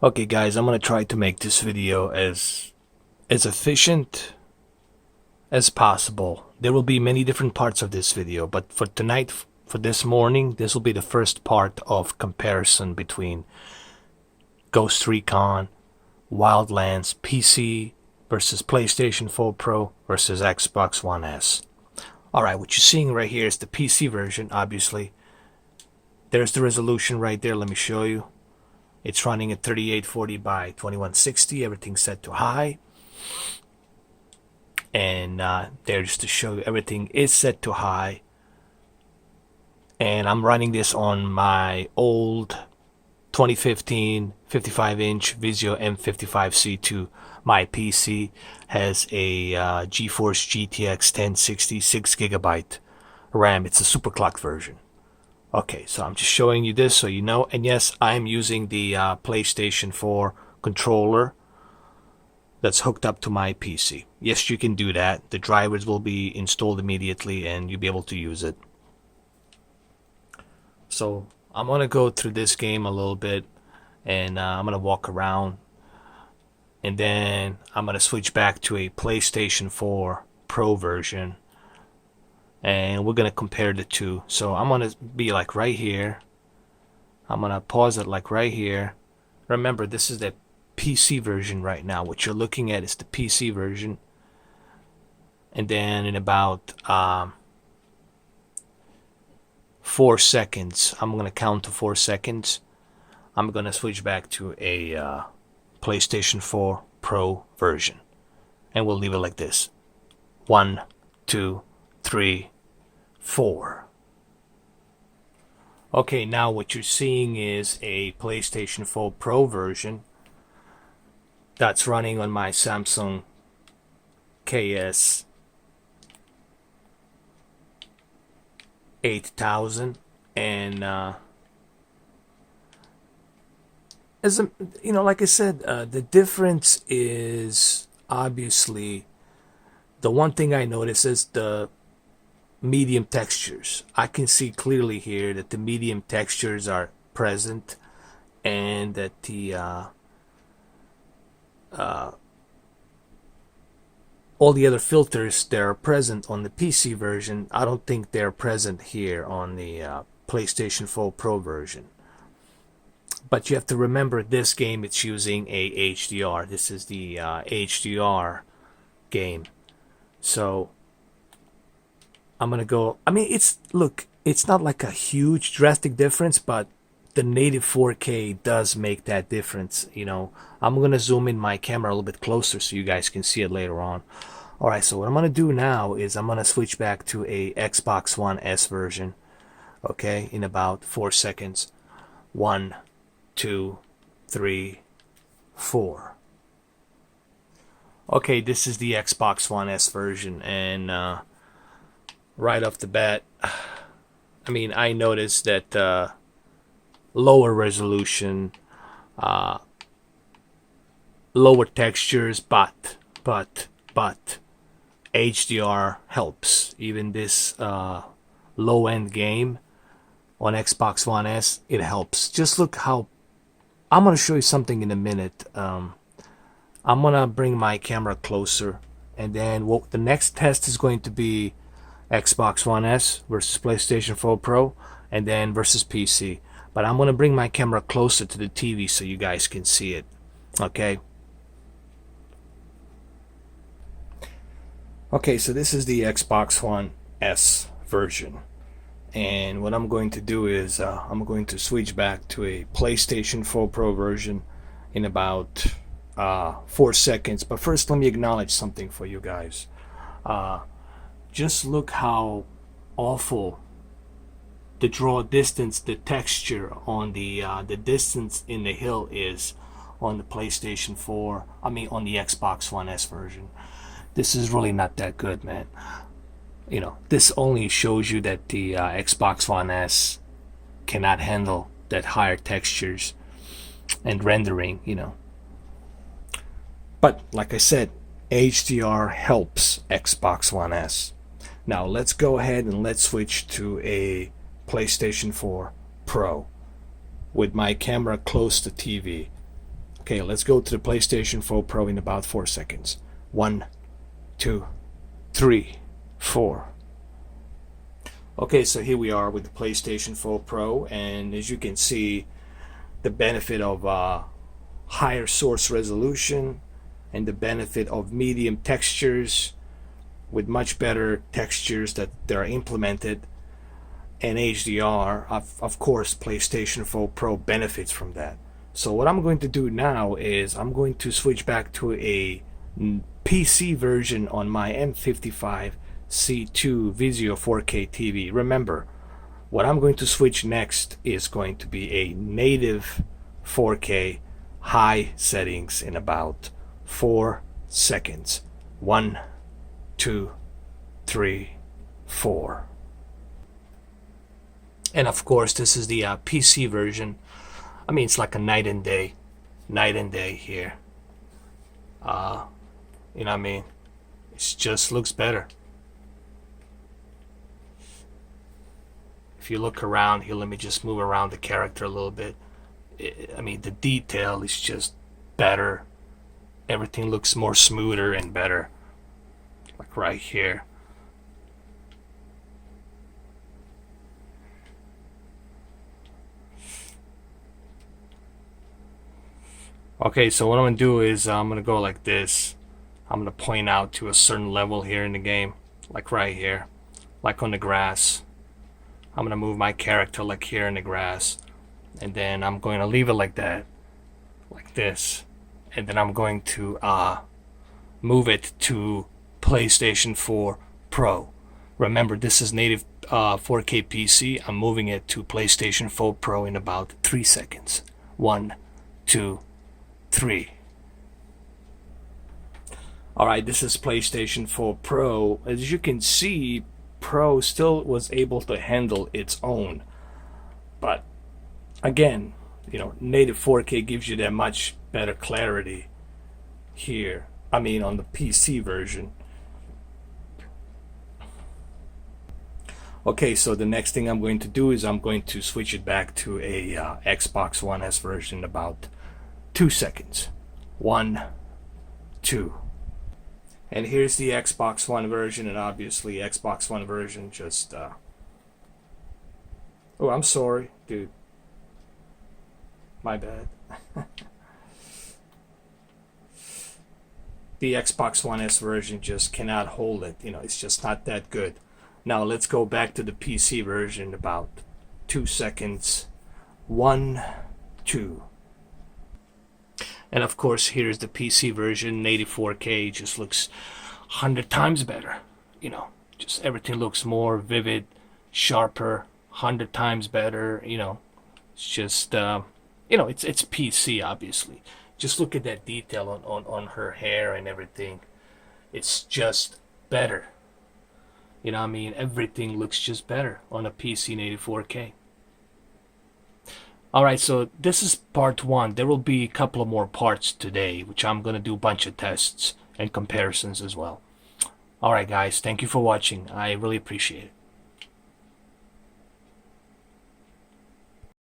Okay guys, I'm gonna try to make this video as efficient as possible. There will be many different parts of this video, but for tonight, for this morning, this will be the first part of comparison between Ghost Recon, Wildlands PC versus PlayStation 4 Pro versus Xbox One S. Alright, what you're seeing right here is the PC version, obviously. There's the resolution right there, let me show you. It's running at 3840 by 2160, everything set to high. And there, just to show you, everything is set to high. And I'm running this on my old 2015 55-inch Vizio M55C2. My PC has a GeForce GTX 1060 6GB RAM. It's a superclocked version. Okay, so I'm just showing you this so you know. And yes, I'm using the PlayStation 4 controller that's hooked up to my PC. Yes, you can do that. The drivers will be installed immediately and you'll be able to use it. So I'm going to go through this game a little bit, and I'm going to walk around. And then I'm going to switch back to a PlayStation 4 Pro version. And we're going to compare the two. So I'm going to be like right here. I'm going to pause it like right here. Remember, this is the PC version right now. What you're looking at is the PC version. And then in about 4 seconds, I'm going to count to 4 seconds. I'm going to switch back to a PlayStation 4 Pro version. And we'll leave it like this. 1, 2, 3, 4. Okay, now what you're seeing is a PlayStation 4 Pro version that's running on my Samsung KS 8000, and as a, like I said, the difference is obviously, the one thing I notice is the medium textures. I can see clearly here that the medium textures are present, and that the all the other filters that are present on the PC version, I don't think they're present here on the PlayStation 4 Pro version. But you have to remember, this game, it's using a HDR. This is the HDR game. So I'm gonna go, I mean, look, it's not like a huge drastic difference, but the native 4K does make that difference. I'm gonna zoom in my camera a little bit closer so you guys can see it later on. Alright, so what I'm gonna do now is I'm gonna switch back to a Xbox One S version, okay, in about 4 seconds. 1, 2, 3, 4. Okay, this is the Xbox One S version, and right off the bat, I mean, I noticed that lower resolution, lower textures, but HDR helps. Even this low-end game on Xbox One S, it helps. Just look how, I'm going to show you something in a minute. I'm going to bring my camera closer, and then the next test is going to be Xbox One S versus PlayStation 4 Pro, and then versus PC. But I'm going to bring my camera closer to the TV so you guys can see it. Okay. Okay, so this is the Xbox One S version. And what I'm going to do is I'm going to switch back to a PlayStation 4 Pro version in about 4 seconds. But first, let me acknowledge something for you guys. Just look how awful the draw distance, the texture on the distance in the hill is on the PlayStation 4, I mean on the Xbox One S version. This is really not that good, man. This only shows you that the Xbox One S cannot handle that higher textures and rendering, But like I said, HDR helps Xbox One S. Now let's go ahead and let's switch to a PlayStation 4 Pro with my camera close to TV. Okay, let's go to the PlayStation 4 Pro in about 4 seconds. 1, 2, 3, 4. Okay, so here we are with the PlayStation 4 Pro, and as you can see, the benefit of higher source resolution and the benefit of medium textures with much better textures that are implemented, and HDR. Of course, PlayStation 4 Pro benefits from that. So what I'm going to do now is I'm going to switch back to a PC version on my M55 C2 Vizio 4K TV. Remember, what I'm going to switch next is going to be a native 4K high settings in about 4 seconds. 1, 2, 3, 4. And of course, this is the PC version. I mean, it's like a night and day here. You know what I mean? It just looks better. If you look around here, let me just move around the character a little bit. I mean, the detail is just better. Everything looks more smoother and better. Like right here. Okay, so what I'm going to do is I'm going to go like this. I'm going to point out to a certain level here in the game. Like right here. Like on the grass. I'm going to move my character like here in the grass. And then I'm going to leave it like that. Like this. And then I'm going to move it to PlayStation 4 Pro. Remember, this is native 4K PC. I'm moving it to PlayStation 4 Pro in about 3 seconds. 1, 2, 3. Alright, this is PlayStation 4 Pro. As you can see, Pro still was able to handle its own. But again, you know, native 4K gives you that much better clarity here. I mean, on the PC version. Okay, so the next thing I'm going to do is I'm going to switch it back to a Xbox One S version in about 2 seconds. 1, 2. And here's the Xbox One version, and obviously Xbox One version just oh, I'm sorry, dude. My bad. The Xbox One S version just cannot hold it. You know, it's just not that good. Now let's go back to the PC version about 2 seconds. 1, 2. And of course, here's the PC version, native 4K. Just looks 100 times better. You know, just everything looks more vivid, sharper, 100 times better. You know, it's just you know, it's PC obviously. Just look at that detail on her hair and everything. It's just better. You know what I mean? Everything looks just better on a PC native 4K. Alright, so this is part 1. There will be a couple of more parts today, which I'm going to do a bunch of tests and comparisons as well. Alright guys, thank you for watching. I really appreciate it.